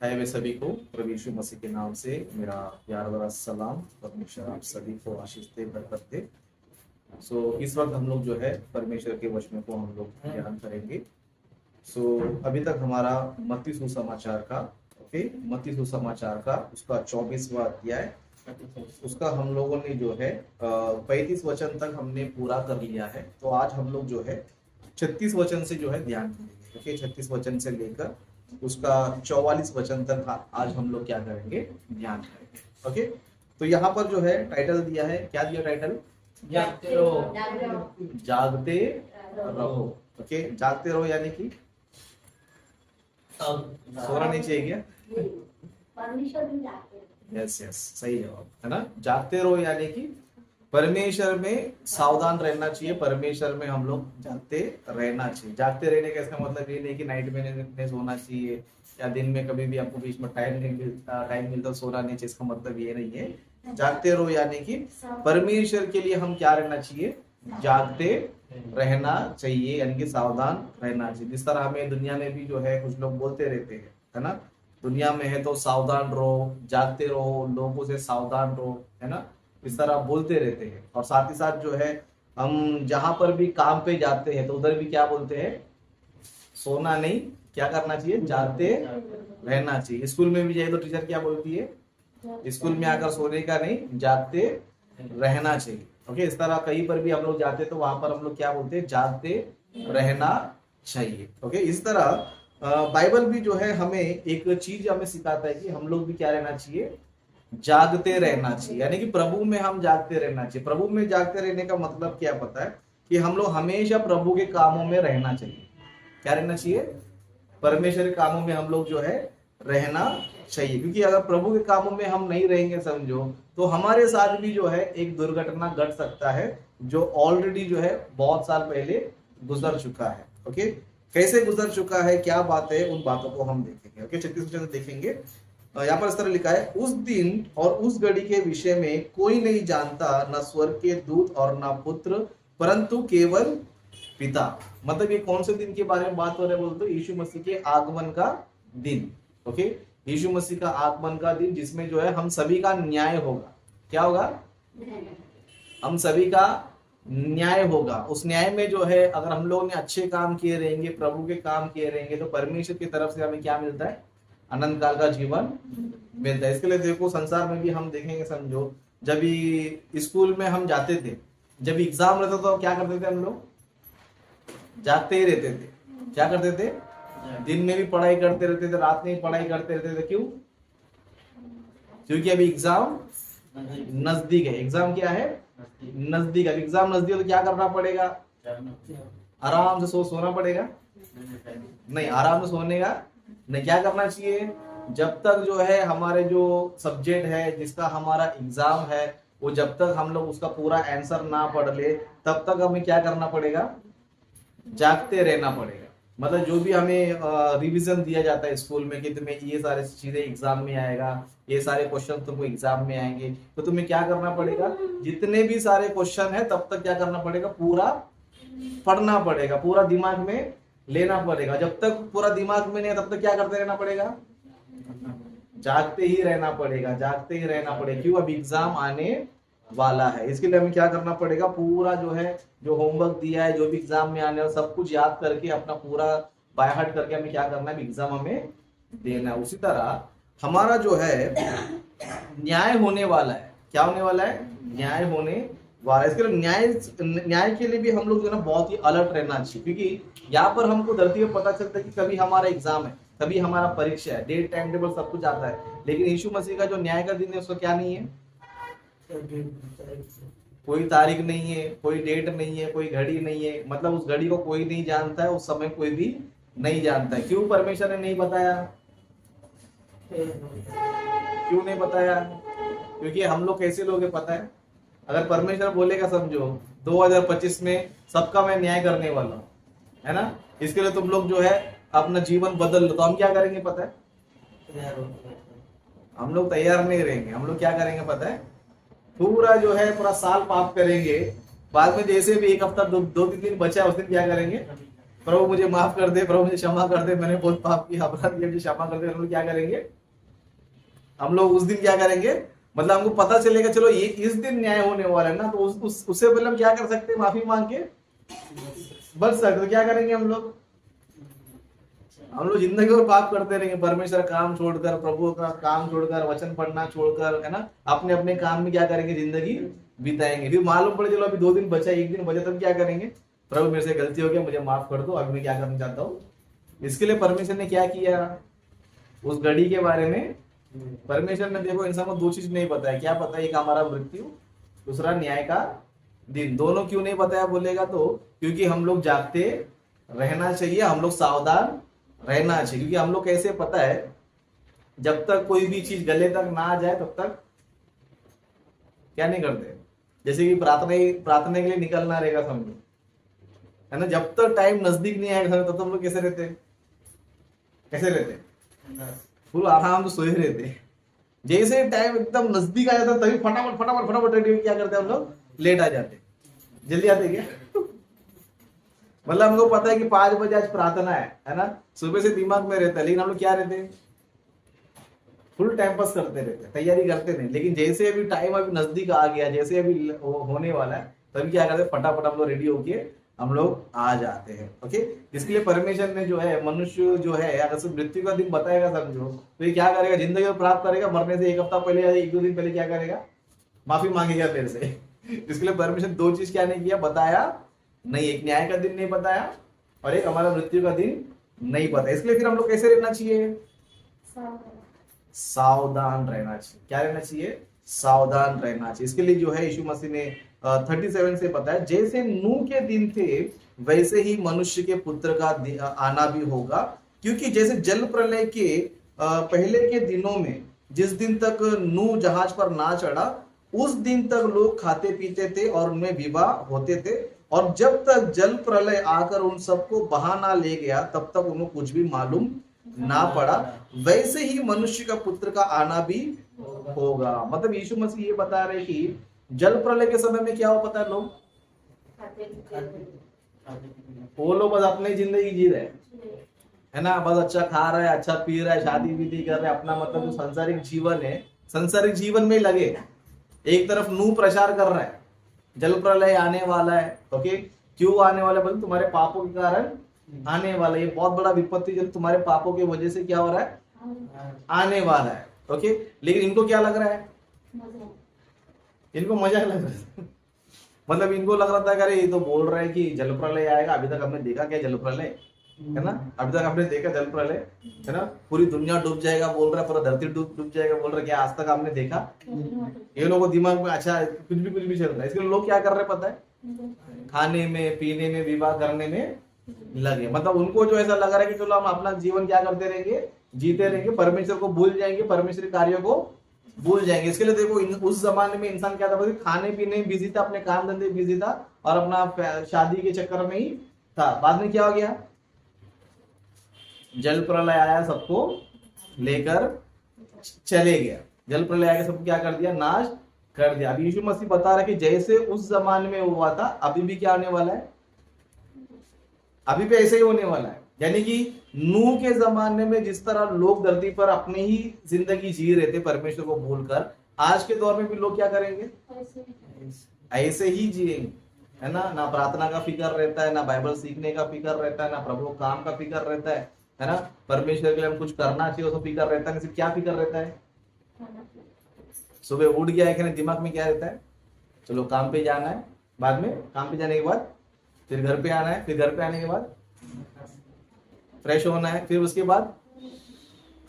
है वे सभी को प्रभु यीशु मसीह के नाम से मेरा प्यार भरा सलाम। परमेश्वर आप सभी को आशीष दे, बरकत दे। इस वक्त हम लोग जो है परमेश्वर के वचन को हम लोग ध्यान करेंगे। अभी तक हमारा मत्ती सुसमाचार का मत्ती सुसमाचार का उसका 24वां अध्याय उसका हम लोगों ने जो है 35 वचन तक हमने पूरा कर लिया है। तो आज हम लोग जो है 36 वचन से जो है ध्यान करेंगे। 36 वचन से लेकर उसका 44 वचन तक आज हम लोग क्या करेंगे, ध्यान करेंगे। ओके, तो यहाँ पर जो है टाइटल दिया है, क्या दिया टाइटल? जागते रहो। जागते रहो। ओके, जागते रहो यानी कि सोना नहीं चाहिए क्या? यस यस, सही जवाब है ना। जागते रहो यानी कि परमेश्वर में सावधान रहना चाहिए, परमेश्वर में हम लोग जागते रहना चाहिए। जागते रहने का इसका मतलब ये नहीं कि नाइट में सोना चाहिए या दिन में कभी भी आपको बीच में टाइम मिलता सोना नहीं चाहिए, इसका मतलब ये नहीं है। जागते रहो यानी कि परमेश्वर के लिए हम क्या रहना चाहिए, जागते रहना चाहिए, यानी कि सावधान रहना चाहिए। जिस तरह हमें दुनिया में भी जो है कुछ लोग बोलते रहते हैं, है ना, दुनिया में है तो सावधान रहो, जागते रहो, लोगों से सावधान रहो, है ना, इस तरह बोलते रहते हैं। और साथ ही साथ जो है हम जहां पर भी काम पे जाते हैं तो उधर भी क्या बोलते हैं, सोना नहीं, क्या करना चाहिए, जागते रहना चाहिए। स्कूल में भी जाए तो टीचर क्या बोलती है, स्कूल में आकर सोने का नहीं, जागते रहना चाहिए। ओके, इस तरह कहीं पर भी हम लोग जाते हैं तो वहां पर हम लोग क्या बोलते हैं, जागते रहना चाहिए। ओके, इस तरह बाइबल भी जो है हमें एक चीज हमें सिखाता है कि हम लोग भी क्या रहना चाहिए, जागते रहना चाहिए, यानी कि प्रभु में हम जागते रहना चाहिए। प्रभु में जागते रहने का मतलब क्या पता है कि हम लोग हमेशा प्रभु के कामों में रहना चाहिए। क्या रहना चाहिए, परमेश्वर के कामों में हम लोग जो है रहना चाहिए। क्योंकि अगर प्रभु के कामों में हम नहीं रहेंगे समझो, तो हमारे साथ भी जो है एक दुर्घटना घट सकता है, जो ऑलरेडी जो है बहुत साल पहले गुजर चुका है। ओके, कैसे गुजर चुका है, क्या बात है, उन बातों को हम देखेंगे। ओके, 36 देखेंगे। यहाँ पर इस तरह लिखा है, उस दिन और उस घड़ी के विषय में कोई नहीं जानता, न स्वर्ग के दूत और न पुत्र, परंतु केवल पिता। मतलब ये कौन से दिन के बारे में बात हो रहा है बोलते हो, यीशु मसीह के आगमन का दिन। ओके, यीशु मसीह का आगमन का दिन, जिसमें जो है हम सभी का न्याय होगा। क्या होगा, हम सभी का न्याय होगा। उस न्याय में जो है अगर हम लोगों ने अच्छे काम किए रहेंगे, प्रभु के काम किए रहेंगे, तो परमेश्वर की तरफ से हमें क्या मिलता है, अनंत काल का जीवन मिलता है। इसके लिए देखो संसार में भी हम देखेंगे समझो, जब स्कूल में हम जाते थे, जब एग्जाम रहता तो क्या करते थे हम लोग, जागते ही रहते थे। क्या करते थे, दिन में भी पढ़ाई करते रहते थे, रात में भी पढ़ाई करते रहते थे। क्यों? क्योंकि अभी एग्जाम नजदीक है। एग्जाम क्या है, नजदीक है। एग्जाम नजदीक है तो क्या करना पड़ेगा, आराम से सोना पड़ेगा। नहीं, आराम से सोने का नहीं, क्या करना चाहिए, जब तक जो है हमारे जो सब्जेक्ट है जिसका हमारा एग्जाम है, वो जब तक हम लोग उसका पूरा आंसर ना पढ़ ले, तब तक हमें क्या करना पड़ेगा, जागते रहना पड़ेगा। मतलब जो भी हमें रिवीजन दिया जाता है स्कूल में कि तुम्हें ये सारे चीजें एग्जाम में आएगा, ये सारे क्वेश्चन तुमको एग्जाम में आएंगे, तो तुम्हें क्या करना पड़ेगा, जितने भी सारे क्वेश्चन है तब तक क्या करना पड़ेगा, पूरा पढ़ना पड़ेगा, पूरा दिमाग में लेना पड़ेगा। जब तक पूरा दिमाग में नहीं है तब तक क्या करते रहना पड़ेगा, जागते ही रहना पड़ेगा, जागते ही रहना पड़ेगा। क्यों? अब एग्जाम आने वाला है। इसके लिए हमें क्या करना पड़ेगा, पूरा जो है जो होमवर्क दिया है, जो भी एग्जाम में आने वाला सब कुछ याद करके अपना पूरा बाय हार्ट करके हमें क्या करना है, एग्जाम हमें देना है। उसी तरह हमारा जो है न्याय होने वाला है। क्या होने वाला है, न्याय होने वाला है। इसके लिए न्याय के लिए भी हम लोग जो है ना बहुत ही अलर्ट रहना चाहिए। क्योंकि यहाँ पर हमको धरती पे पता चलता है कि कभी हमारा एग्जाम है, कभी हमारा परीक्षा है, डेट टाइम टेबल सब कुछ आता है, लेकिन यीशु मसीह का जो न्याय का दिन है उसका क्या नहीं है, कोई तारीख नहीं है, कोई डेट नहीं है, कोई घड़ी नहीं है। मतलब उस घड़ी को कोई नहीं जानता है, उस समय कोई भी नहीं जानता है। क्यों परमेश्वर ने नहीं बताया, क्यों नहीं बताया? क्योंकि हम लोग कैसे लोग हैं पता है, अगर परमेश्वर बोलेगा समझो 2025 में सबका मैं न्याय करने वाला हूँ, है ना, इसके लिए तुम लोग जो है अपना जीवन बदल लो, तो हम क्या करेंगे पता है, हम लोग तैयार नहीं रहेंगे। हम लोग क्या करेंगे पता है, पूरा जो है पूरा साल पाप करेंगे, बाद में जैसे भी एक हफ्ता दो तीन दिन बचा है उस दिन क्या करेंगे, प्रभु मुझे माफ कर दे, प्रभु मुझे क्षमा कर दे, मैंने बहुत पाप किया, अपराध किया, मुझे क्षमा कर दे। हम लोग क्या करेंगे? हम लोग उस दिन क्या करेंगे? मतलब हमको पता चलेगा चलो ये इस दिन न्याय होने वाला है ना, तो उससे पहले हम क्या कर सकते हैं? माफी मांग के बच सकते। तो क्या करेंगे हम लोग? हम लोग जिंदगी भर पाप करते रहेंगे, परमेश्वर काम छोड़कर, प्रभु का काम छोड़कर, वचन पढ़ना छोड़कर, है ना, अपने अपने काम में क्या करेंगे? जिंदगी बिताएंगे। फिर मालूम पड़े चलो अभी 2 दिन बचा, 1 दिन बचा, तब क्या करेंगे? प्रभु मेरे से गलती हो गया, मुझे माफ कर दो, अभी मैं क्या करना चाहता हूँ। इसके लिए परमेश्वर ने क्या किया? उस घड़ी के बारे में परमेश्वर ने देखो इंसान को 2 चीज नहीं बताया। क्या पता? एक हमारा मृत्यु, दूसरा न्याय का दिन। दोनों क्यों नहीं बताया बोलेगा तो क्योंकि हम लोग जागते रहना चाहिए, हम लोग सावधान रहना चाहिए। क्योंकि हम लोग कैसे पता है, जब तक कोई भी चीज गले तक ना आ जाए तब तक क्या नहीं करते। जैसे कि प्रार्थना के लिए निकलना रहेगा समझो, है ना, जब तक टाइम नजदीक नहीं आएगा तब तक हम लोग कैसे रहते हैं? कैसे रहते हैं? फुल आराम से सोए रहते हैं। जैसे टाइम एकदम नजदीक आ जाता है तभी फटाफट फटाफट फटाफट रेडी क्या करते हैं हम लोग? लेट आ जाते। जल्दी आते क्या? मतलब हमको पता है कि 5 बजे आज प्रार्थना है ना, सुबह से दिमाग में रहता है, लेकिन हम लोग क्या रहते हैं? फुल टाइम पास करते रहते हैं, तैयारी करते नहीं। लेकिन जैसे अभी टाइम अभी नजदीक आ गया, जैसे अभी होने वाला है, तभी क्या करते हैं? फटाफट हम लोग रेडी होके हम लोग आ जाते हैं। ओके, इसके लिए परमेश्वर ने जो है, मनुष्य जो है अगर से मृत्यु का दिन बताएगा समझो, तो ये क्या करेगा? जिंदगी में प्राप्त करेगा, मरने से 1 हफ्ता पहले या 1-2 दिन पहले क्या करेगा? माफी मांगेगा मेरे से। इसके लिए परमेश्वर 2 चीज क्या नहीं किया? बताया नहीं। एक न्याय का दिन नहीं बताया और एक हमारा मृत्यु का दिन नहीं बताया। इसके लिए फिर हम लोग कैसे रहना चाहिए? सावधान रहना चाहिए। क्या रहना चाहिए? सावधान रहना चाहिए। इसके लिए जो है यीशु मसीह ने 37 से बताया, जैसे नूह के दिन थे वैसे ही मनुष्य के पुत्र का आना भी होगा। क्योंकि जैसे जल प्रलय के पहले के दिनों में जिस दिन तक नूह जहाज पर ना चढ़ा, उस दिन तक लोग खाते पीते थे और उनमें विवाह होते थे, और जब तक जल प्रलय आकर उन सबको बहा ना ले गया तब तक उनको कुछ भी मालूम ना पड़ा। वैसे ही मनुष्य का पुत्र का आना भी होगा। मतलब यीशु मसीह ये बता रहे कि जल प्रलय के समय में क्या हो पता है? लोग वो लोग बस अपनी जिंदगी जी रहे है ना, बस अच्छा खा रहा है, अच्छा पी रहा है, शादी विधि कर रहे हैं, अपना मतलब जो सांसारिक जीवन है, सांसारिक जीवन में लगे। एक तरफ नूह प्रचार कर रहा है जल प्रलय आने वाला है। ओके, क्यों आने वाला है? तुम्हारे पापों के कारण आने वाला है। ये बहुत बड़ा विपत्ति जब तुम्हारे पापों की वजह से क्या हो रहा है? आने वाला है। ओके, लेकिन इनको क्या लग रहा है? इनको मजाक लग रहा है। मतलब इनको लग रहा था कि अरे ये तो बोल रहा है कि जल प्रलय आएगा, अभी तक हमने देखा क्या जल प्रलय, है ना, अभी तक हमने देखा जल प्रलय, है ना, पूरी दुनिया डूब जाएगा बोल रहा है, पूरा धरती डूब जाएगा बोल रहा है, क्या आज तक हमने देखा? ये लोगों को दिमाग में अच्छा कुछ भी चल रहा है। इसके लिए लोग क्या कर रहे हैं पता है? खाने में, पीने में, विवाह करने में लगे। मतलब उनको जो ऐसा लग रहा है कि चलो हम अपना जीवन क्या करते रहेंगे? जीते रहेंगे, परमेश्वर को भूल जाएंगे, परमेश्वरी कार्यों को भूल जाएंगे। इसके लिए देखो उस जमाने में इंसान क्या था? खाने पीने में बिजी था, अपने काम धंधे बिजी था, और अपना शादी के चक्कर में ही था। बाद में क्या हो गया? जल प्रलय आया, सबको लेकर चले गया। जल प्रलय आया, सबको क्या कर दिया? नाश कर दिया। अभी यीशु मसीह बता रहा है कि जैसे उस जमाने में हुआ था अभी भी क्या होने वाला है? अभी भी ऐसे ही होने वाला है। यानी कि नूह के जमाने में जिस तरह लोग धरती पर अपनी ही जिंदगी जी रहे थे परमेश्वर को भूलकर, आज के दौर में भी लोग क्या करेंगे? ऐसे ही जिएंगे, है ना प्रार्थना का फिक्र रहता है, ना बाइबल सीखने का फिक्र रहता है, ना प्रभु काम का फिक्र रहता है ना, परमेश्वर के लिए हम कुछ करना चाहिए उसको फिक्र रहता है। सिर्फ क्या फिक्र रहता है? सुबह उठ गया है, दिमाग में क्या रहता है? चलो काम पे जाना है, बाद में काम पे जाने के बाद फिर घर पे आना है, फिर घर पे आने के बाद फ्रेश होना है, फिर उसके बाद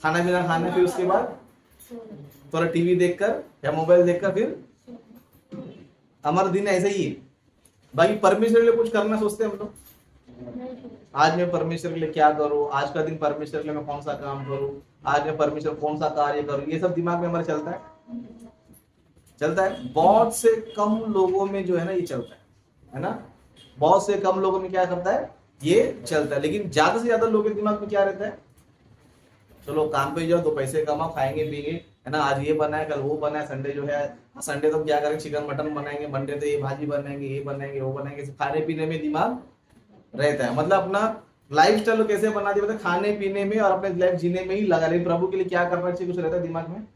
खाना पीना खाना है, फिर उसके बाद थोड़ा टीवी देखकर या मोबाइल देखकर फिर हमारा दिन ऐसे ही है। बाकी परमेश्वर के लिए कुछ करना सोचते हैं हम लोग? आज मैं परमेश्वर के लिए क्या करूं, आज का दिन परमेश्वर के लिए मैं कौन सा काम करूं, आज मैं परमेश्वर कौन सा कार्य करूं, ये सब दिमाग में हमारे चलता है। बहुत से कम लोगों में जो है ना ये चलता है ना, बहुत से कम लोगों में क्या करता है? ये चलता है। लेकिन ज्यादा से ज्यादा लोगों के दिमाग में क्या रहता है? चलो काम पे जाओ, 2 पैसे कमाओ, खाएंगे पिएंगे, है ना, आज ये बना है, कल वो बना है, संडे जो है, संडे तो क्या करेंगे? चिकन मटन बनाएंगे, मंडे तो ये भाजी बनाएंगे, ये बनाएंगे, वो बनाएंगे। खाने पीने में दिमाग रहता है। मतलब अपना लाइफस्टाइल कैसे बना दिया, मतलब खाने पीने में और अपने लाइफ जीने में ही लगा। लेकिन प्रभु के लिए क्या करना चाहिए, कुछ रहता दिमाग में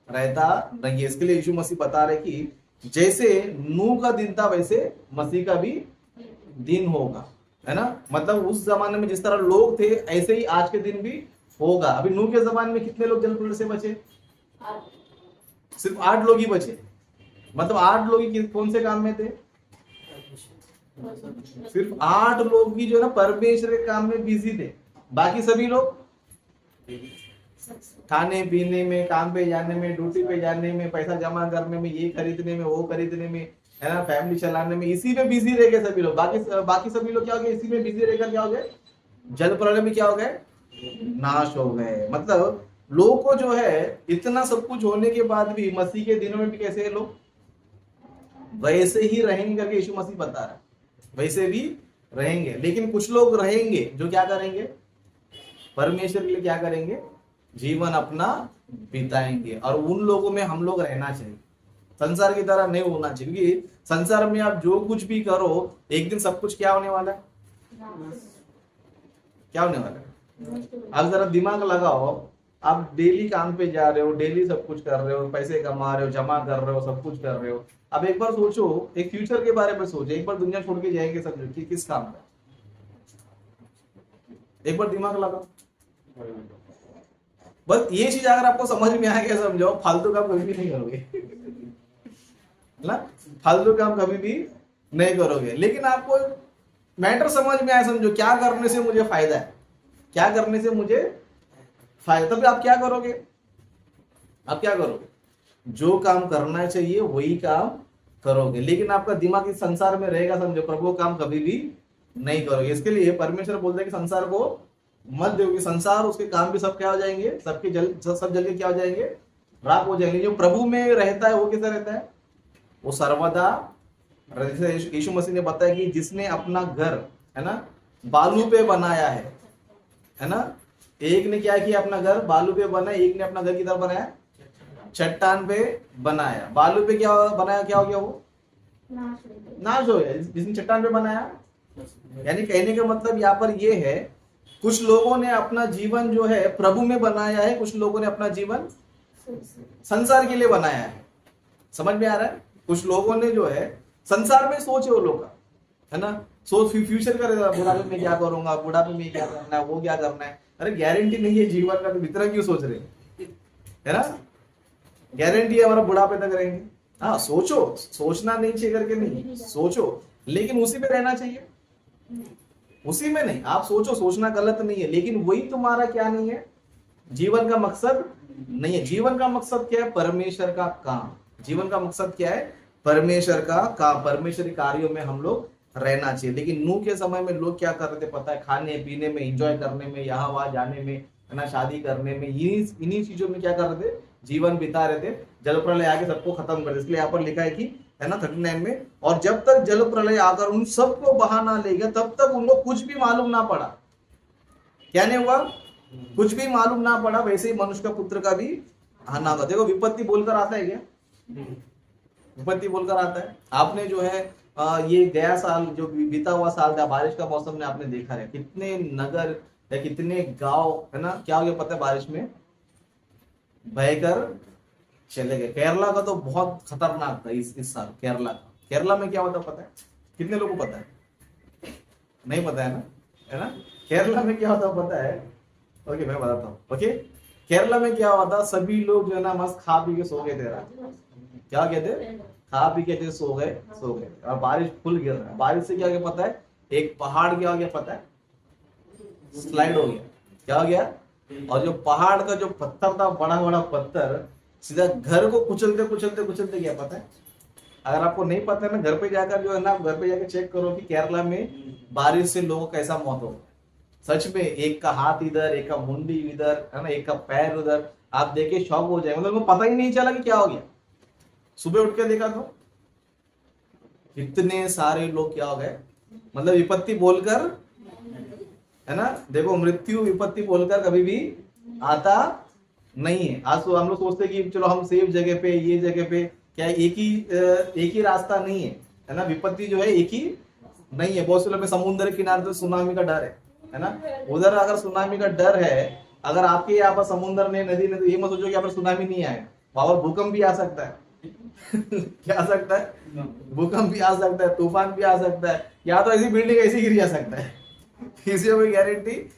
रहता नहीं है। इसके लिए यीशु मसीह बता रहे कि जैसे नूह का दिन था वैसे मसीह का भी दिन होगा, है ना। मतलब उस जमाने में जिस तरह लोग थे ऐसे ही आज के दिन भी होगा। अभी नूह के जमाने में कितने लोग जलप्रलय से बचे, सिर्फ 8 लोग ही बचे। मतलब 8 लोग ही कौन से काम में थे, सिर्फ 8 लोग ही जो है ना परमेश्वर के काम में बिजी थे। बाकी सभी लोग खाने पीने में, काम पे जाने में, ड्यूटी पे जाने में, पैसा जमा करने में, ये खरीदने में, वो खरीदने में, है ना, फैमिली चलाने में, इसी में बिजी रह गए सभी लोग। बाकी सभी लोग क्या हो गए, इसी में बिजी रहकर क्या हो गए, जल प्रलय में क्या हो गए, नाश हो गए। मतलब लोगों को जो है इतना सब कुछ होने के बाद भी मसीह के दिनों में भी कैसे लोग वैसे ही रहेंगे करके यीशु मसीह बता रहा है, वैसे भी रहेंगे। लेकिन कुछ लोग रहेंगे जो क्या करेंगे, परमेश्वर के लिए क्या करेंगे, जीवन अपना बिताएंगे। और उन लोगों में हम लोग रहना चाहिए, संसार की तरह नहीं होना चाहिए। क्योंकि संसार में आप जो कुछ भी करो एक दिन सब कुछ क्या होने वाला है, क्या होने वाला है। आप जरा दिमाग लगाओ, आप डेली काम पे जा रहे हो, डेली सब कुछ कर रहे हो, पैसे कमा रहे हो, जमा कर रहे हो, सब कुछ कर रहे हो। अब एक बार सोचो, एक फ्यूचर के बारे में सोचो, एक बार दुनिया छोड़ के जाएंगे सब कि किस काम पे, एक बार दिमाग लगाओ। बस ये चीज अगर आपको समझ में आ गया, समझो फालतू काम कभी भी नहीं करोगे ना, फालतू काम कभी भी नहीं करोगे। लेकिन आपको मैटर समझ में आया, समझो क्या करने से मुझे फायदा है, क्या करने से मुझे फायदा, तब आप क्या करोगे, आप क्या करोगे, जो काम करना चाहिए वही काम करोगे। लेकिन आपका दिमाग इस संसार में रहेगा, समझो प्रभु काम कभी भी नहीं करोगे। इसके लिए परमेश्वर बोलते हैं कि संसार को मत दोगे, संसार उसके काम भी सब क्या हो जाएंगे, सबके सब जल के क्या हो जाएंगे, राख हो जाएंगे। जो प्रभु में रहता है वो कैसा रहता है, वो सर्वदा। यीशु मसीह ने बताया कि जिसने अपना घर, है ना, बालू पे बनाया है ना, एक ने क्या किया, अपना घर बालू पे बनाया, एक ने अपना घर किधर बनाया, चट्टान पे बनाया। बालू पे क्या बनाया, क्या हो गया, वो नाश हो गया। जिसने चट्टान पे बनाया, यानी कहने का मतलब यहाँ पर ये है, कुछ लोगों ने अपना जीवन जो है प्रभु में बनाया है, कुछ लोगों ने अपना जीवन संसार के लिए बनाया है। समझ में आ रहा है, कुछ लोगों ने जो है संसार में सोच है वो लोग का, है ना, सोच फ्यूचर का, बुढ़ापे में क्या करूंगा, बुढ़ापे में क्या करना है, वो क्या करना है। अरे गारंटी नहीं है जीवन का, तो इतना क्यों सोच रहे, है ना, गारंटी है हमारा बुढ़ापे तक रहेंगे। हाँ सोचो, सोचना नहीं चाहिए करके नहीं, सोचो, लेकिन उसी में रहना चाहिए, उसी में नहीं। आप सोचो, सोचना गलत नहीं है, लेकिन वही तुम्हारा क्या नहीं है, जीवन का मकसद नहीं है। जीवन का मकसद क्या है, परमेश्वर का काम। जीवन का मकसद क्या है, परमेश्वर का काम, परमेश्वरी कार्यों में हम लोग रहना चाहिए। लेकिन नूह के समय में लोग क्या कर रहे थे पता है, खाने पीने में, एंजॉय करने में, यहाँ वहां जाने में, है ना, शादी करने में, इन्हीं चीजों में क्या कर रहे थे, जीवन बिता रहे थे। जल प्रलय आके सबको खत्म कर दे। इसलिए यहाँ पर लिखा है कि, है ना, 39 में, और जब तक जल प्रलय आकर उन सबको बहा ना ले गया तब तक उनको कुछ भी मालूम ना पड़ा। क्या नहीं हुआ, कुछ भी मालूम ना पड़ा। वैसे ही मनुष्य का पुत्र का भी आना होगा। देखो विपत्ति बोलकर आता है क्या, विपत्ति बोलकर आता है। आपने जो है ये गया साल, जो बीता हुआ साल था, बारिश का मौसम में आपने देखा है कितने नगर या कितने गांव, है ना, क्या हो गया पता है, बारिश में बहकर चले गए। केरला का तो बहुत खतरनाक था इस साल, केरला का। केरला में क्या होता पता है, कितने लोगों को पता है, नहीं पता है ना, है ना। केरला में क्या होता पता है, ओके मैं बताता हूँ। ओके, केरला में क्या हुआ था, सभी लोग जो है ना मस्त खा पी के सो गए थे। क्या कहते, खा पी के सो गए, और बारिश फुल गिर रहा है। बारिश से क्या हो गया पता है, एक पहाड़ क्या हो गया पता है, स्लाइड हो गया। क्या हो गया, और जो पहाड़ का जो पत्थर था, बड़ा बड़ा पत्थर, सीधा घर को कुचलते कुचलते कुचलते गया पता है। अगर आपको नहीं पता है ना, घर पे जाकर जो है ना, घर पे जाकर चेक करो कि केरला में बारिश से लोगों का कैसा मौत हो। सच में, एक का हाथ इधर, एक का मुंडी इधर, है ना, एक का पैर उधर, आप देखे शॉक हो जाए। मतलब पता ही नहीं चला कि क्या हो गया। सुबह उठ के देखा तो इतने सारे लोग क्या हो गए, मतलब विपत्ति बोलकर, है ना, देखो मृत्यु विपत्ति बोलकर कभी भी आता नहीं है। आज तो हम लोग सोचते हैं कि चलो हम सेफ जगह पे, ये जगह पे, क्या एक ही रास्ता नहीं है, है ना, विपत्ति जो है एक ही नहीं है। बहुत से लोग समुद्र के किनारे तो सुनामी का डर है, है ना। उधर अगर सुनामी का डर है, अगर आपके यहाँ पर समुद्र ने नदी ने, तो ये मत सोचो कि यहाँ पर सुनामी नहीं आए, वहां पर भूकंप भी आ सकता है। क्या आ सकता है? भूकंप भी आ सकता है, तूफान भी आ सकता है, या तो ऐसी बिल्डिंग ऐसी गिर जा सकता है। किसी को कोई गारंटी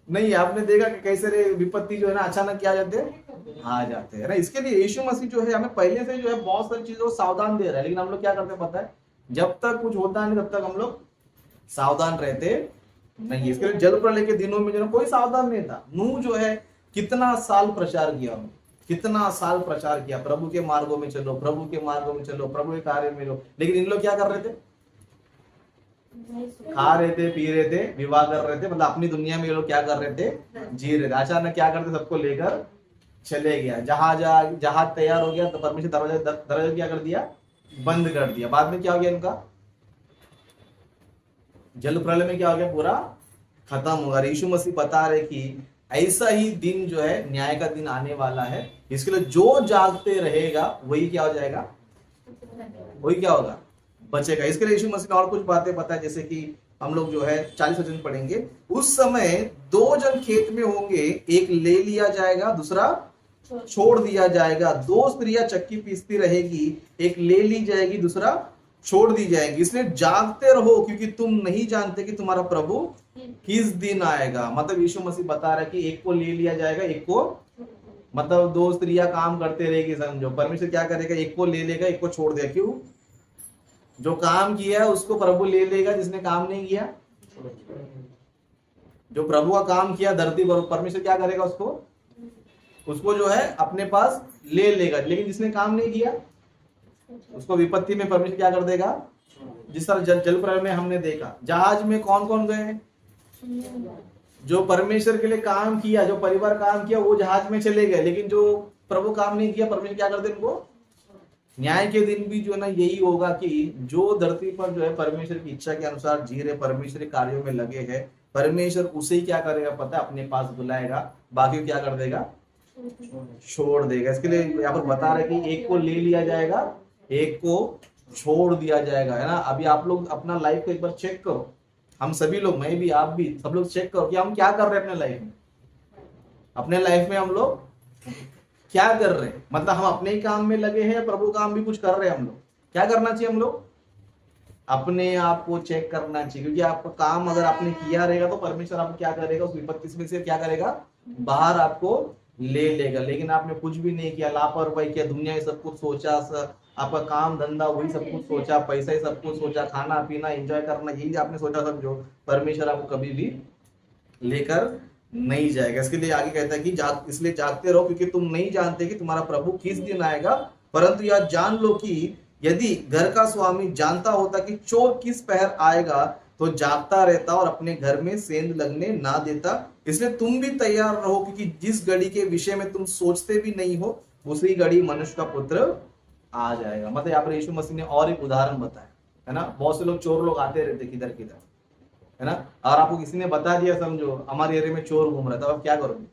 नहीं। आपने देखा कि कैसे रे विपत्ति जो है ना अचानक क्या आ जाते हैं, आ जाते हैं ना। इसके लिए यीशु मसीह जो है हमें पहले से जो है बहुत सारी चीजों को सावधान दे रहा है, लेकिन हम लोग क्या करते हैं पता है, जब तक कुछ होता नहीं तब तक हम लोग सावधान रहते नहीं। इसके लिए जल प्रलय के दिनों में जो है कोई सावधान नहीं था। नूह जो है कितना साल प्रचार किया, कितना साल प्रचार किया, प्रभु के मार्गों में चलो, प्रभु के मार्गों में चलो, प्रभु के कार्य में लो, लेकिन इन लोग क्या कर रहे थे, खा रहे थे, पी रहे थे, विवाह कर रहे थे, मतलब अपनी दुनिया में ये लोग क्या कर रहे थे, जी रहे थे। अचानक क्या करते, सबको लेकर चले गया। जहाज तैयार हो गया तो परमेश्वर दरवाजा क्या कर दिया, बंद कर दिया। बाद में क्या हो गया, इनका जल प्रलय में क्या हो गया, पूरा खत्म होगा। यीशु मसीह बता रहे कि ऐसा ही दिन जो है, न्याय का दिन आने वाला है। इसके लिए जो जागते रहेगा वही क्या हो जाएगा, वही क्या होगा, बचेगा। इसके लिए यीशु मसीह ने और कुछ बातें बताई, जैसे कि हम लोग जो है 40 वचन पढ़ेंगे। उस समय 2 जन खेत में होंगे, एक ले लिया जाएगा, दूसरा छोड़ दिया जाएगा। 2 स्त्रियां चक्की पीसती रहेगी, एक ले ली जाएगी, दूसरा छोड़ दी जाएगी। इसलिए जागते रहो, क्योंकि तुम नहीं जानते कि तुम्हारा प्रभु किस दिन आएगा। मतलब यीशु मसीह बता रहा है कि एक को ले लिया जाएगा, एक को, मतलब 2 स्त्रियां काम करते रहेगी, समझो। परमेश्वर क्या करेगा, एक को ले लेगा, एक को छोड़ देगा। क्यों? जो काम किया है उसको प्रभु ले लेगा, जिसने काम नहीं किया, जो प्रभु का काम किया धरती पर, परमेश्वर क्या करेगा, उसको जो है अपने पास ले लेगा। लेकिन जिसने काम नहीं किया उसको विपत्ति में परमेश्वर क्या कर देगा। जिस तरह जल प्रलय में हमने देखा, जहाज में कौन कौन गए, जो परमेश्वर के लिए काम किया, जो परिवार काम किया, वो जहाज में चले गए। लेकिन जो प्रभु काम नहीं किया, परमेश्वर क्या कर दे उनको। न्याय के दिन भी जो है ना यही होगा कि जो धरती पर जो है परमेश्वर की इच्छा के अनुसार जी रहे, परमेश्वर के कार्यों में लगे हैं, परमेश्वर उसे ही क्या करेगा पता है, अपने पास बुलाएगा, बाकी क्या कर देगा, छोड़ देगा। इसके लिए यहाँ पर बता रहे कि एक को ले लिया जाएगा, एक को छोड़ दिया जाएगा, है ना। अभी आप लोग अपना लाइफ को एक बार चेक करो, हम सभी लोग, मैं भी, आप भी, सब लोग चेक करो कि हम क्या कर रहे हैं अपने लाइफ में। अपने लाइफ में हम लोग क्या कर रहे हैं, मतलब हम अपने ही काम में लगे हैं, प्रभु काम भी कुछ कर रहे हैं हम लोग। क्या करना चाहिए हम लोग, अपने आप को चेक करना चाहिए, क्योंकि आपका काम अगर आपने किया रहेगा तो परमेश्वर आपको क्या करेगा, उस विपत्ति से क्या करेगा, बाहर आपको ले लेगा। लेकिन आपने कुछ भी नहीं किया, लापरवाही किया, दुनिया ही सब कुछ सोचा, आपका काम धंधा वही सब कुछ सोचा, पैसा ही सब कुछ सोचा, खाना पीना एंजॉय करना यही आपने सोचा, समझो परमेश्वर आपको कभी भी लेकर नहीं जाएगा। इसके लिए आगे कहता है कि इसलिए जागते रहो, क्योंकि तुम नहीं जानते कि तुम्हारा प्रभु किस दिन आएगा। परंतु यह जान लो कि यदि घर का स्वामी जानता होता कि चोर किस पहर आएगा, तो जागता रहता और अपने घर में सेंध लगने ना देता। इसलिए तुम भी तैयार रहो, क्योंकि जिस घड़ी के विषय में तुम सोचते भी नहीं हो, उसी घड़ी मनुष्य का पुत्र आ जाएगा। मतलब यहाँ पर यीशु मसीह ने और एक उदाहरण बताया, है ना। बहुत से लोग, चोर लोग आते रहते किधर किधर, है ना। और आपको किसी ने बता दिया, समझो हमारे एरिया में चोर घूम रहा है, तो आप क्या करोगे,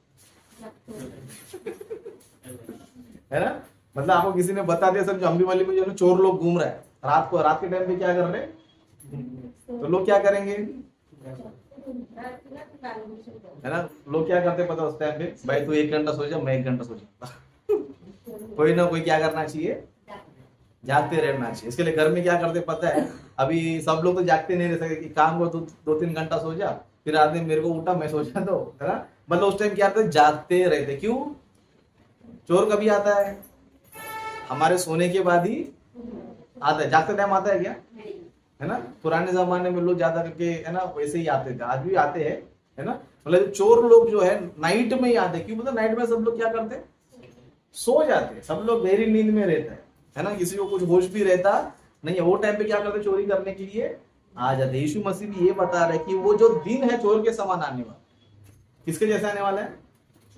है ना। मतलब आपको किसी ने बता दिया, समझो अम्बीवली में जो है चोर लोग घूम रहा है, रात के टाइम पे क्या कर रहे हैं, तो लोग क्या करेंगे, है ना। लोग क्या करते पता उस टाइम पे, भाई तू 1 घंटा सो जा, मैं 1 घंटा सो जाऊंगा। कोई ना कोई क्या करना चाहिए, जागते रहना चाहिए। इसके लिए घर में क्या करते पता है, अभी सब लोग तो जागते नहीं रह सकते कि काम को 2-3 घंटा सो जा, फिर आदमी मेरे को उठा मैं सोचा, तो है ना। मतलब उस टाइम क्या करते, जागते रहते। क्यों? चोर कभी आता है, हमारे सोने के बाद ही आता है। जागते टाइम आता है क्या, है ना। पुराने जमाने में लोग ज्यादा करके, है ना, वैसे ही आते थे, आज भी आते हैं, है ना। मतलब चोर लोग जो है नाइट में ही आते। क्यों? मतलब नाइट में सब लोग क्या करते, सो जाते, सब लोग गहरी नींद में रहते है ना। किसी को कुछ होश भी रहता नहीं है, वो टाइम पे क्या करते, चोरी करने के लिए आ जाते। यीशु मसीह भी ये बता रहे कि वो जो दिन है चोर के समान आने वाला। किसके जैसे आने वाला है,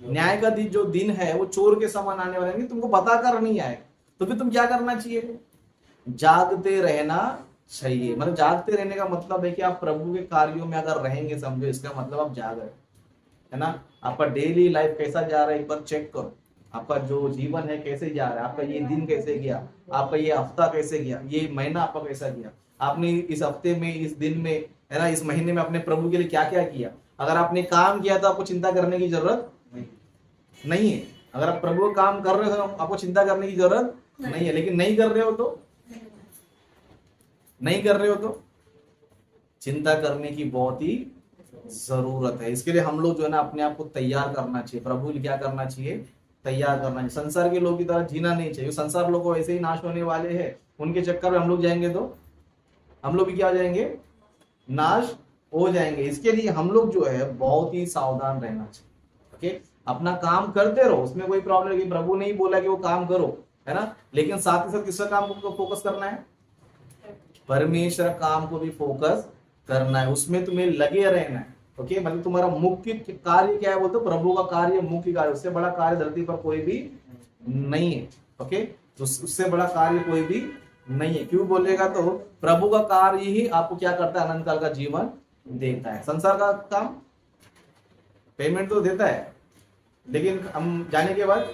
न्याय का दिन जो दिन है वो चोर के समान आने वाला है। तुमको बता कर नहीं आएगा, तो फिर तुम क्या करना चाहिए, जागते रहना चाहिए। मतलब जागते रहने का मतलब है कि आप प्रभु के कार्यों में अगर रहेंगे, समझो इसका मतलब आप जाग रहे, है ना। आपका डेली लाइफ कैसा जा रहा है एक बार चेक करो। आपका जो जीवन है कैसे जा रहा है, आपका ये दिन कैसे गया, आपका ये हफ्ता कैसे गया, ये महीना आपका कैसा गया, आपने इस हफ्ते में, इस दिन में, है ना, इस महीने में अपने प्रभु के लिए क्या क्या किया। अगर आपने काम किया तो आपको चिंता करने की जरूरत नहीं है। अगर आप प्रभु का काम कर रहे हो तो आपको चिंता करने की जरूरत नहीं है। लेकिन नहीं कर रहे हो तो चिंता करने की बहुत ही जरूरत है। इसके लिए हम लोग जो है ना अपने आप को तैयार करना चाहिए। प्रभु क्या करना चाहिए? तैयार करना चाहिए। संसार के लोग की तरह जीना नहीं चाहिए। संसार लोग ऐसे ही नाश होने वाले हैं, उनके चक्कर में हम लोग जाएंगे तो हम लोग भी क्या हो जाएंगे? नाश हो जाएंगे। इसके लिए हम लोग जो है बहुत ही सावधान रहना चाहिए। ओके, अपना काम करते रहो, उसमें कोई प्रॉब्लम नहीं। प्रभु ने ही बोला कि वो काम करो, है ना, लेकिन साथ ही साथ किसका काम को फोकस करना है? परमेश्वर काम को भी फोकस करना है, उसमें तुम्हें लगे रहना है। ओके, मतलब तुम्हारा मुख्य कार्य क्या है? बोलते प्रभु का कार्य मुख्य कार्य, उससे बड़ा कार्य धरती पर कोई भी नहीं है। ओके, तो उससे बड़ा कार्य कोई भी नहीं है। क्यों बोलेगा? तो प्रभु का कार्य ही आपको क्या करता है? अनंत काल का जीवन देता है। संसार का काम पेमेंट तो देता है, लेकिन हम जाने के बाद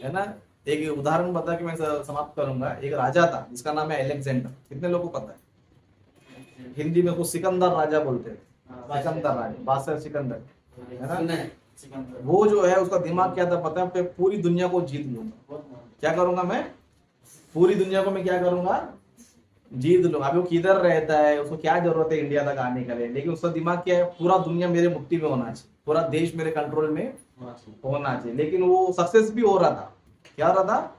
है ना, एक उदाहरण बता के मैं समाप्त करूंगा। एक राजा था जिसका नाम है अलेक्जेंडर। कितने लोगों को पता है? हिंदी में उसको सिकंदर राजा बोलते हैं। सिकंदर राजा, बादशाह सिकंदर, है ना। वो जो है उसका दिमाग क्या था पता है? पूरी दुनिया को जीत लूंगा। क्या करूंगा मैं? पूरी दुनिया को मैं क्या करूंगा? जीत लूंगा। अभी वो किधर रहता है, उसको क्या जरूरत है इंडिया तक आने के लिए, लेकिन उसका दिमाग क्या है? पूरा दुनिया मेरे मुट्ठी में होना चाहिए, पूरा देश मेरे कंट्रोल में होना चाहिए। लेकिन वो सक्सेस भी हो रहा था। क्या हो रहा था?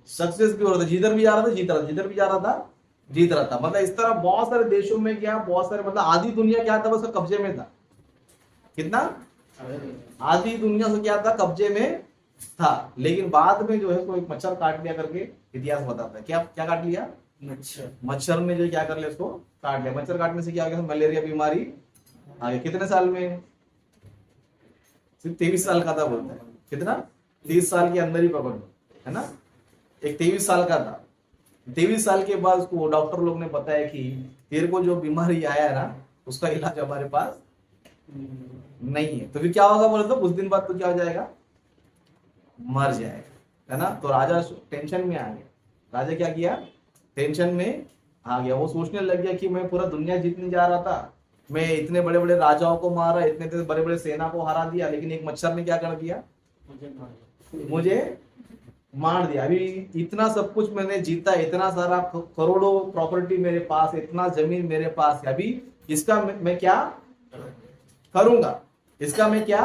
सक्सेस भी हो रहा था। जिधर भी जा रहा था जीत रहा था, जिधर भी जा रहा था जीत रहा था। मतलब इस तरह बहुत सारे देशों में क्या, बहुत सारे, मतलब आधी दुनिया क्या था? उसका कब्जे में था। कितना? आधी दुनिया से क्या था? कब्जे में था। लेकिन बाद में जो है उसको एक मच्छर काट लिया करके इतिहास बताता है। क्या क्या काट लिया? मच्छर ने जो क्या कर लिया, उसको काट लिया। मच्छर काटने से क्या हो गया? मलेरिया बीमारी आ गई। कितने साल में? सिर्फ 23 साल का था बोलता है। कितना? 30 साल के अंदर ही पकड़ लो, है ना। एक 23 साल का था। 23 साल के बाद उसको डॉक्टर लोग ने बताया कि तेरे को जो बीमारी आया है ना, उसका इलाज हमारे पास नहीं है। तो फिर क्या होगा बोले तो कुछ दिन बाद तो क्या हो जाएगा? मर जाएगा, है ना। तो राजा टेंशन में आ गया। राजा क्या किया? टेंशन में आ गया। वो सोचने लग गया कि मैं पूरा दुनिया जीतने जा रहा था, मैं इतने बड़े बड़े राजाओं को मारा, इतने बड़े बड़े सेना को हरा दिया, लेकिन एक मच्छर ने क्या कर दिया? मुझे मार दिया। अभी इतना सब कुछ मैंने जीता, इतना सारा करोड़ों प्रॉपर्टी मेरे पास, इतना जमीन मेरे पास है, अभी इसका मैं क्या करूंगा? इसका मैं क्या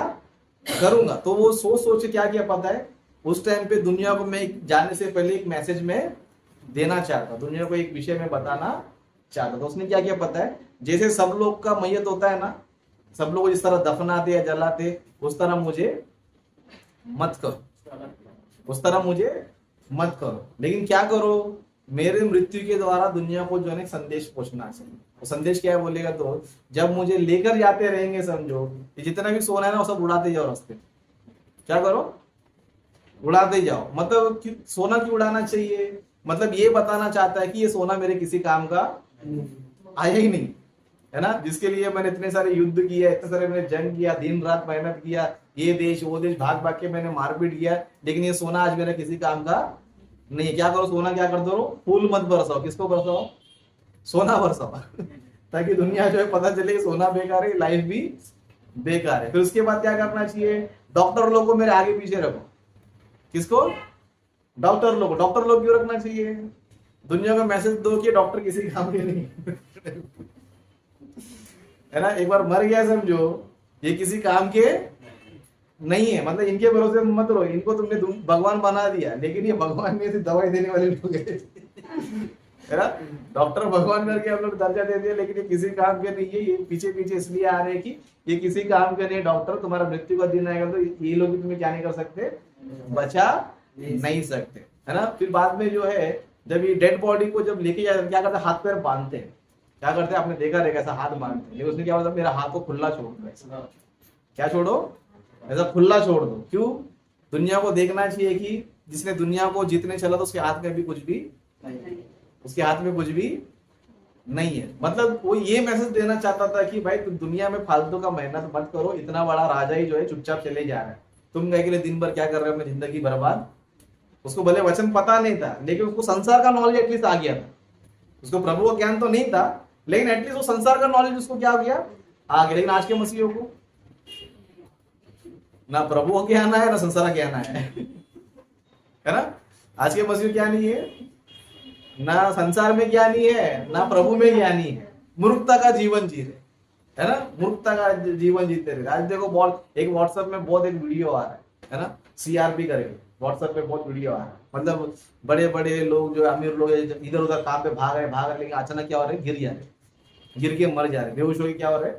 करूंगा? तो वो सोच सोच क्या किया पता है? उस टाइम पे दुनिया को मैं जाने से पहले एक मैसेज में देना चाहता, दुनिया को एक विषय में बताना चाहता। तो उसने क्या किया पता है? जैसे सब लोग का मैयत होता है ना, सब लोग जिस तरह दफनाते या जलाते, उस तरह मुझे मत करो, उस तरह मुझे मत करो। लेकिन क्या करो? मेरे मृत्यु के द्वारा दुनिया को जो है संदेश पहुंचना चाहिए। तो संदेश क्या है बोलेगा तो, जब मुझे लेकर जाते रहेंगे, समझो जितना भी सोना है ना वो सब उड़ाते जाओ रास्ते। क्या करो? उड़ाते जाओ। मतलब सोना क्यों उड़ाना चाहिए? मतलब ये बताना चाहता है कि ये सोना मेरे किसी काम का आया ही नहीं, है ना। जिसके लिए मैंने इतने सारे युद्ध किया, इतने सारे मैंने जंग किया, दिन रात मेहनत किया, ये देश वो देश भाग भाग के मैंने मारपीट किया, लेकिन ये सोना आज मेरा किसी काम का नहीं। क्या करो? सोना क्या कर दो? फूल मत बरसाओ। किसको बरसाओ? सोना बरसाओ ताकि दुनिया जो है पता चले कि सोना बेकार है, लाइफ भी बेकार है। फिर उसके बाद क्या करना चाहिए? डॉक्टर लोग को मेरे आगे पीछे रखो। किसको? डॉक्टर लोग। डॉक्टर लोग क्यों रखना चाहिए? दुनिया में मैसेज दो कि डॉक्टर किसी काम के नहीं है ना। एक बार मर गया समझो, ये किसी काम के नहीं है। मतलब इनके भरोसे मत रहो, इनको तुमने भगवान बना दिया, लेकिन ये भगवान में से दवाई देने वाले लोग है ना। डॉक्टर भगवान करके हम लोग दर्जा दे दिया, लेकिन ये किसी काम के नहीं है। ये पीछे पीछे इसलिए आ रहे हैं कि ये किसी काम के नहीं। डॉक्टर, तुम्हारा मृत्यु का दिन आएगा तो ये लोग भी तुम्हें क्या नहीं कर सकते? बचा नहीं सकते, है ना। फिर बाद में जो है जब ये डेड बॉडी को जब लेके जाते क्या करते? हाथ पैर बांधते हैं। क्या करते हैं? आपने देखा रहेगा ऐसा हाथ बांधते हैं। उसने क्या बोला? मेरा हाथ को खुला छोड़ दो। क्या छोड़ो? ऐसा खुला छोड़ दो। क्यों? दुनिया को देखना चाहिए कि जिसने दुनिया को जीतने चला तो उसके हाथ में भी कुछ भी नहीं, उसके हाथ में कुछ भी नहीं है। मतलब वो ये मैसेज देना चाहता था कि भाई तुम दुनिया में फालतू का मेहनत मत करो, इतना बड़ा राजा ही जो है चुपचाप चले जा रहा है, तुम क्या के लिए दिन भर क्या कर रहे हो अपनी जिंदगी बर्बाद। उसको भले वचन पता नहीं था, लेकिन उसको संसार का नॉलेज एटलीस्ट आ गया था। उसको प्रभु का ज्ञान तो नहीं था, लेकिन एटलीस्ट वो संसार का नॉलेज उसको क्या हो गया, आ गया। लेकिन आज के मसीहों को ना प्रभु का ज्ञान है ना संसार का ज्ञान है ना। आज के मसीह क्या नहीं है, ना संसार में ज्ञानी है ना प्रभु में ज्ञानी है, मूर्खता का जीवन जी रहे, है ना, मूर्खता का जीवन जीते रहे। आज देखो बहुत एक व्हाट्सएप में बहुत एक वीडियो आ रहा है ना, सीआरपी करेंगे व्हाट्सएप पे बहुत वीडियो आ रहा है, मतलब बड़े बड़े लोग जो अमीर लोग इधर उधर काम पे भाग रहे, लेकिन अचानक क्या हो रहे, गिर जा रहे, गिर के मर जा रहे, बेहोश होकर क्या हो रहे,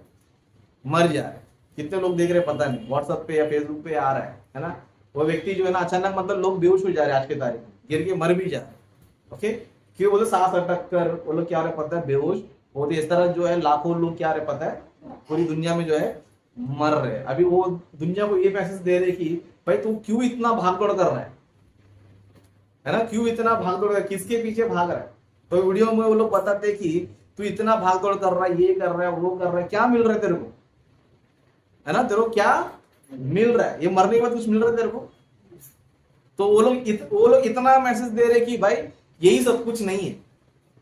मर जा रहे। कितने लोग देख रहे पता नहीं, व्हाट्सएप पे या फेसबुक पे आ रहा है ना, वो व्यक्ति जो है ना अचानक मतलब लोग बेहोश हो जा रहे हैं आज के तारीख में, गिर के मर भी जा रहे। ओके, क्यों बोले सांस अटक कर वो लोग क्या हो रहे पता है, बेहोश होते। इस तरह जो है लाखों लोग क्या रहे पता है, पूरी दुनिया में जो है मर रहे। अभी वो दुनिया को ये मैसेज दे रहे कि भाई तू क्यों इतना भागदौड़ कर रहा है ना, क्यों इतना भागदौड़ कर, किसके पीछे भाग रहा है। तो वीडियो में वो लोग बताते कि तू इतना भागदौड़ कर रहा है, ये कर रहा है, वो कर रहा है, क्या मिल रहा है तेरे को, है ना, तेरे को क्या मिल रहा है, ये मरने के बाद कुछ मिल रहा है तेरे को। तो वो लोग इतना मैसेज दे रहे कि भाई यही सब कुछ नहीं है,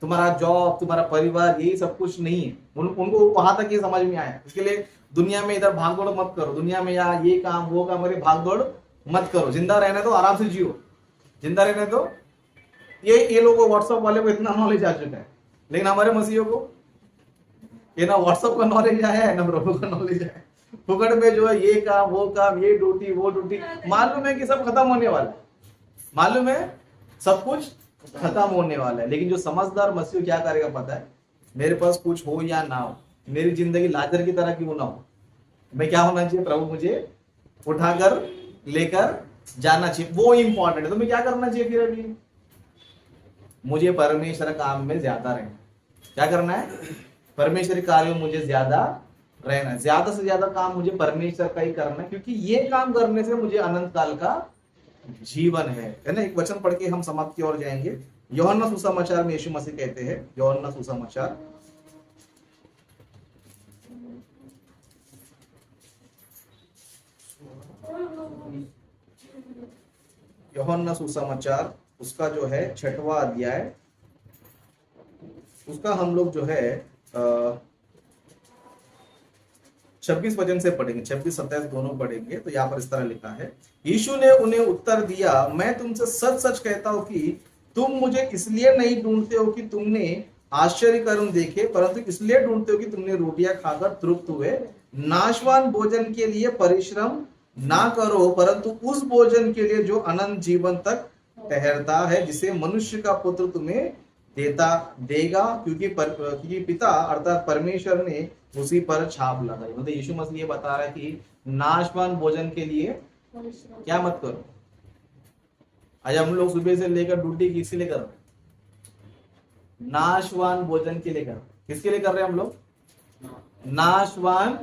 तुम्हारा जॉब, तुम्हारा परिवार, यही सब कुछ नहीं है। उनको वहां तक ये समझ में आया। इसके लिए दुनिया में इधर भागदौड़ मत करो, दुनिया में या ये काम वो काम, अरे भागदौड़ मत करो, जिंदा रहना तो आराम से जियो, जिंदा रहने तो। ये लोगों को व्हाट्सएप वाले को इतना नॉलेज आ चुका है, लेकिन हमारे मसीहों को ये ना व्हाट्सएप का नॉलेज आया है ना प्रभु का नॉलेज है। फुकट में जो है ये काम वो काम, ये ड्यूटी वो ड्यूटी, मालूम है कि सब खत्म होने वाला है, मालूम है सब कुछ खत्म होने वाला है। लेकिन जो समझदार मसीह क्या करेगा पता है, मेरे पास कुछ हो या ना हो, मेरी जिंदगी लाजर की तरह क्यों ना हो, मैं क्या होना चाहिए, प्रभु मुझे उठाकर लेकर जाना चाहिए, वो इंपॉर्टेंट है। तो मैं क्या करना चाहिए फिर, अभी मुझे परमेश्वर काम में ज्यादा रहना। क्या करना है, परमेश्वर कार्य में मुझे ज्यादा रहना है, ज्यादा से ज्यादा काम मुझे परमेश्वर का ही करना है, क्योंकि ये काम करने से मुझे अनंत काल का जीवन है ना। एक वचन पढ़ के हम समाप्ति की ओर जाएंगे। यूहन्ना सुसमाचार में यीशु मसीह कहते हैं, यूहन्ना सुसमाचार यूहन्ना सुसमाचार उसका जो है 6वां अध्याय, उसका हम लोग जो है 26 वचन से पढ़ेंगे, 26-27 दोनों पढ़ेंगे। तो यहाँ पर इस तरह लिखा है, यीशु ने उन्हें उत्तर दिया, मैं तुमसे सच सच कहता हूं कि तुम मुझे इसलिए नहीं ढूंढते हो कि तुमने आश्चर्य कर्म देखे, परंतु इसलिए ढूंढते हो कि तुमने रोटियां खाकर तृप्त हुए। नाशवान भोजन के लिए परिश्रम ना करो, परंतु उस भोजन के लिए जो अनंत जीवन तक ठहरता है, जिसे मनुष्य का पुत्र तुम्हें देगा, क्योंकि पिता अर्थात परमेश्वर ने उसी पर छाप लगाई। मतलब यीशु मसीह ये बता रहा है कि नाशवान भोजन के लिए क्या मत करो। आज हम लोग सुबह से लेकर ड्यूटी किसके लिए कर रहे हैं, नाशवान भोजन के लिए कर रहे हैं। किसके लिए कर रहे हैं हम लोग, नाशवान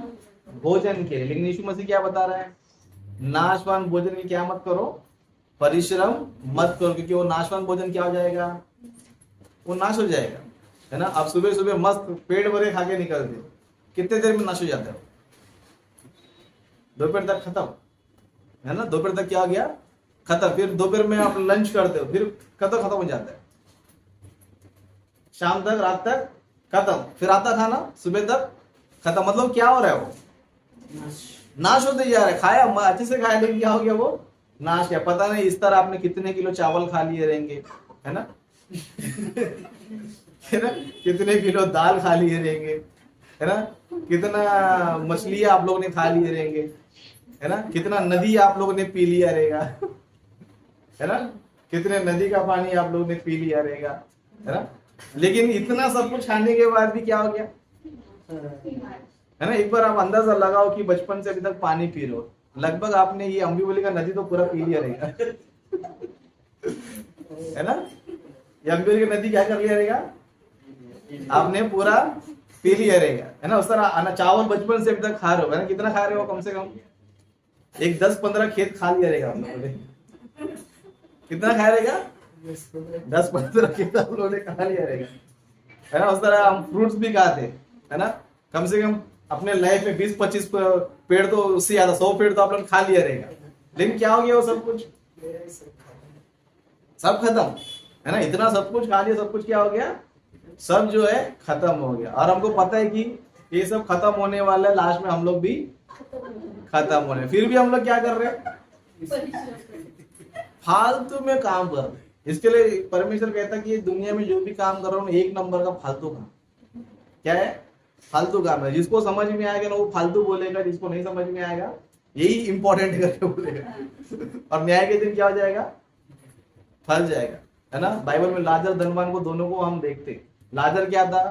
भोजन के लिए। लेकिन यीशु मसीह क्या बता रहा है, नाशवान भोजन के क्या मत करो, परिश्रम मत करो, क्योंकि वो नाशवान भोजन क्या हो जाएगा, वो नाश हो जाएगा, है ना। आप सुबह सुबह मस्त पेट भरे खा के निकलते, कितने देर में नाश हो जाता है, दोपहर तक खत्म, है ना। दोपहर तक क्या हो गया, खत्म। फिर दोपहर में आप लंच करते हो, फिर खत्म हो जाता है, शाम तक रात तक खत्म, फिर आता खाना सुबह तक खत्म। मतलब क्या हो रहा है, वो नाश होते जा रहा है। खाया अच्छे से खाया, लेकिन क्या हो गया, वो नाश है। पता नहीं इस तरह आपने कितने किलो चावल खा लिए रहेंगे, है ना है ना, कितने किलो दाल खा लिए रहेंगे, है ना, कितना मछली आप लोगों ने खा लिए रहेंगे, है ना, कितना नदी आप लोगों ने पी लिया रहेगा, है ना, कितने नदी का पानी आप लोगों ने पी लिया रहेगा, है ना। लेकिन इतना सब कुछ खाने के बाद भी क्या हो गया, है ना। एक बार आप अंदाजा लगाओ कि बचपन से अभी तक पानी पी रहे हो, लगभग आपने ये अम्बीवली का नदी तो पूरा पी लिया रहेगा है ना। ये अम्बीवली की नदी क्या कर लिया रहेगा, आपने पूरा पी लिया रहेगा, है ना। उस तरह चावल बचपन से अभी तक खा रहे हो, है ना। कितना खा रहे हो, कम से कम एक 10-15 खेत खा लिया रहेगा आप लोगों ने। कितना खा रहेगा, 10-15 खेत आप लोगों ने खा लिया रहेगा, है ना। उस तरह हम फ्रूट्स भी खाते, है ना। कम से कम अपने लाइफ में 20-25 पेड़ तो उससे ज्यादा 100 पेड़ तो आप लोग खा लिया रहेगा। लेकिन क्या हो गया, वो सब कुछ सब खत्म, है ना। इतना सब कुछ खा लिया, सब कुछ क्या हो गया, सब जो है खत्म हो गया, और हमको पता है कि ये सब खत्म होने वाला है, लास्ट में हम लोग भी खत्म होने, फिर भी हम लोग क्या कर रहे हैं, फालतू में काम कर रहे हैं। इसके लिए परमेश्वर कहता है कि ये दुनिया में जो भी काम कर रहा हूँ एक नंबर का फालतू काम, क्या है, फालतू काम है। जिसको समझ में आएगा ना वो फालतू बोलेगा, जिसको नहीं समझ में आएगा यही इंपॉर्टेंट करके बोलेगा, और न्याय के दिन क्या हो जाएगा, फल जाएगा, है ना। बाइबल में लाजर धनवान को दोनों को हम देखते, लाजर क्या था,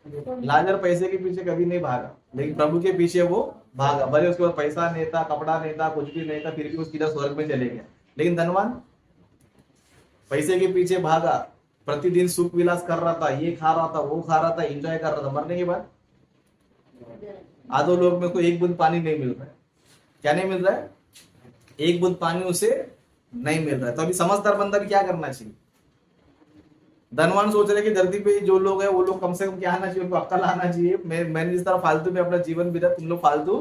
लाजर पैसे के पीछे कभी नहीं भागा, लेकिन प्रभु के पीछे वो भागा, भले उसके पास पैसा नहीं था, कपड़ा नहीं था, कुछ भी नहीं था, फिर भी वो सीधा स्वर्ग में चले गया। लेकिन धनवान पैसे के पीछे भागा, प्रतिदिन सुख विलास कर रहा था, ये खा रहा था, वो खा रहा था, एंजॉय कर रहा था, मरने के बाद आधो लोग में को एक बूंद पानी नहीं मिल रहा है। क्या नहीं मिल रहा है, एक बूंद पानी उसे नहीं मिल रहा है। तो अभी समझदार बंदा भी क्या करना चाहिए, धनवान सोच रहे कि धरती पे जो लोग हैं वो लोग कम से कम क्या आना चाहिए, उनको अक्ल आना चाहिए। मैंने जिस तरह फालतू में अपना जीवन बिता, तुम लोग फालतू,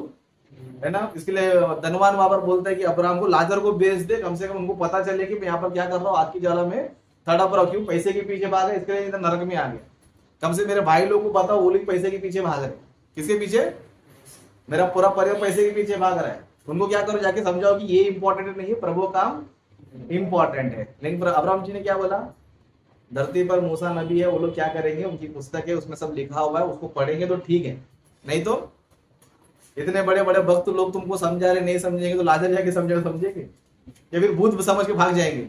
है ना। इसके लिए धनवान वहां पर बोलता है कि अब्राहम को लाजर को बेच दे, कम से कम उनको पता चले कि मैं यहाँ पर क्या कर रहा हूँ, आग की ज्वाला में तड़प रहा, क्यों, पैसे के पीछे भागा, इसके लिए इधर नरक में आ गया। कम से मेरे भाई लोग को पता, वो लोग पैसे के पीछे भाग रहे, किसके पीछे, मेरा पूरा परिवार पैसे के पीछे भाग रहा है। उनको क्या करो, जाके समझाओ कि ये इंपॉर्टेंट नहीं है, प्रभु काम इंपॉर्टेंट है। लेकिन अब्राहम जी ने क्या बोला, धरती पर मूसा नबी है, वो लोग क्या करेंगे, उनकी पुस्तक है उसमें सब लिखा हुआ है, उसको पढ़ेंगे तो ठीक है, नहीं तो इतने बड़े बड़े भक्त लोग तुमको समझा रहे, नहीं समझेंगे तो लाजर जाके समझेंगे या फिर भूत समझ के भाग जाएंगे,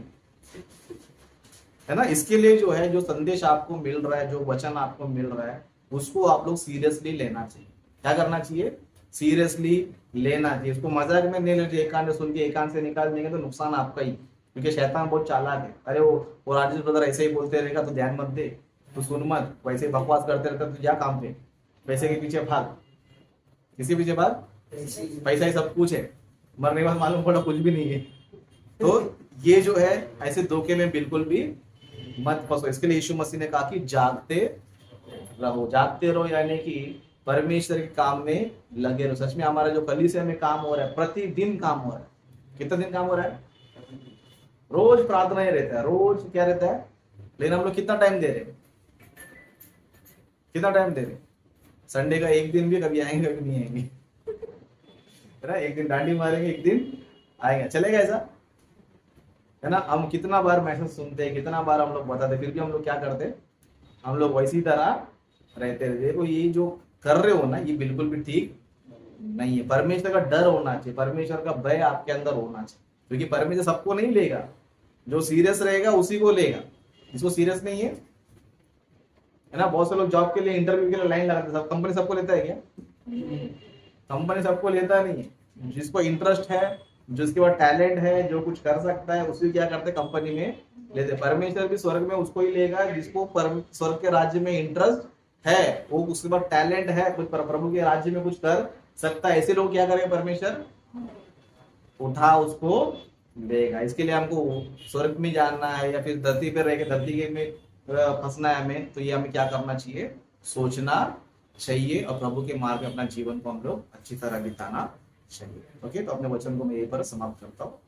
है ना। इसके लिए जो है, जो संदेश आपको मिल रहा है, जो वचन आपको मिल रहा है, उसको आप लोग सीरियसली लेना चाहिए। क्या करना चाहिए, सीरियसली लेना चाहिए, इसको मजाक में नहीं लेना चाहिए। एक कान से सुन के एक कान से निकाल देंगे तो नुकसान आपका ही, क्योंकि शैतान बहुत चालाक है। अरे वो राजेश ब्रदर ऐसे ही बोलते रहेगा तो ध्यान मत दे, तो सुन मत, वैसे बकवास करते रहता तो जा काम पे, पैसे के पीछे भाग, किसी पीछे भाग, पैसा ही सब कुछ है, मरने के बाद मालूम पड़ा कुछ भी नहीं है। तो ये जो है, ऐसे धोखे में बिल्कुल भी मत फंसो। इसके लिए यीशु मसीह ने कहा कि जागते रहो, जागते रहो, यानी कि परमेश्वर के काम में लगे रहो। सच में हमारा जो कलीसिया में काम हो रहा है, प्रतिदिन काम हो रहा है। कितना दिन काम हो रहा है, रोज प्रार्थना ही रहता है, रोज क्या रहता है। लेकिन हम लोग कितना टाइम दे रहे हैं, कितना टाइम दे रहे हैं, संडे का एक दिन भी कभी आएंगे कभी नहीं आएंगे, है ना। एक दिन डांडी मारेंगे, एक दिन आएंगे, चलेगा ऐसा, है ना। हम कितना बार मैसेज सुनते हैं, कितना बार हम लोग बताते, फिर भी हम लोग क्या करते, हम लोग वैसी तरह रहते हैं। देखो ये जो कर रहे हो ना, ये बिल्कुल भी ठीक नहीं है। परमेश्वर का डर होना चाहिए, परमेश्वर का भय आपके अंदर होना चाहिए, क्योंकि परमेश्वर सबको नहीं लेगा, जो सीरियस रहेगा उसी को लेगा, जिसको सीरियस नहीं है ना। बहुत से लोग जॉब के लिए, इंटरव्यू के लिए लाइन लगाते हैं, सब कंपनी सबको लेता है क्या, कंपनी सबको लेता नहीं है। जिसको इंटरेस्ट है, जिसके पास टैलेंट है, जो कुछ कर सकता है, उसी क्या करते हैं, कंपनी में लेते। परमेश्वर भी स्वर्ग में उसको ही लेगा जिसको स्वर्ग के राज्य में इंटरेस्ट है, वो उसके पास टैलेंट है, कुछ प्रभु के राज्य में कुछ कर सकता है। ऐसे लोग क्या करेंगे, परमेश्वर उठा उसको देगा। इसके लिए हमको स्वर्ग में जानना है या फिर धरती पर रह के धरती के में फंसना है हमें, तो ये हमें क्या करना चाहिए, सोचना चाहिए, और प्रभु के मार्ग में अपना जीवन को हम लोग अच्छी तरह बिताना चाहिए। ओके, तो अपने वचन को मैं यहीं पर समाप्त करता हूँ।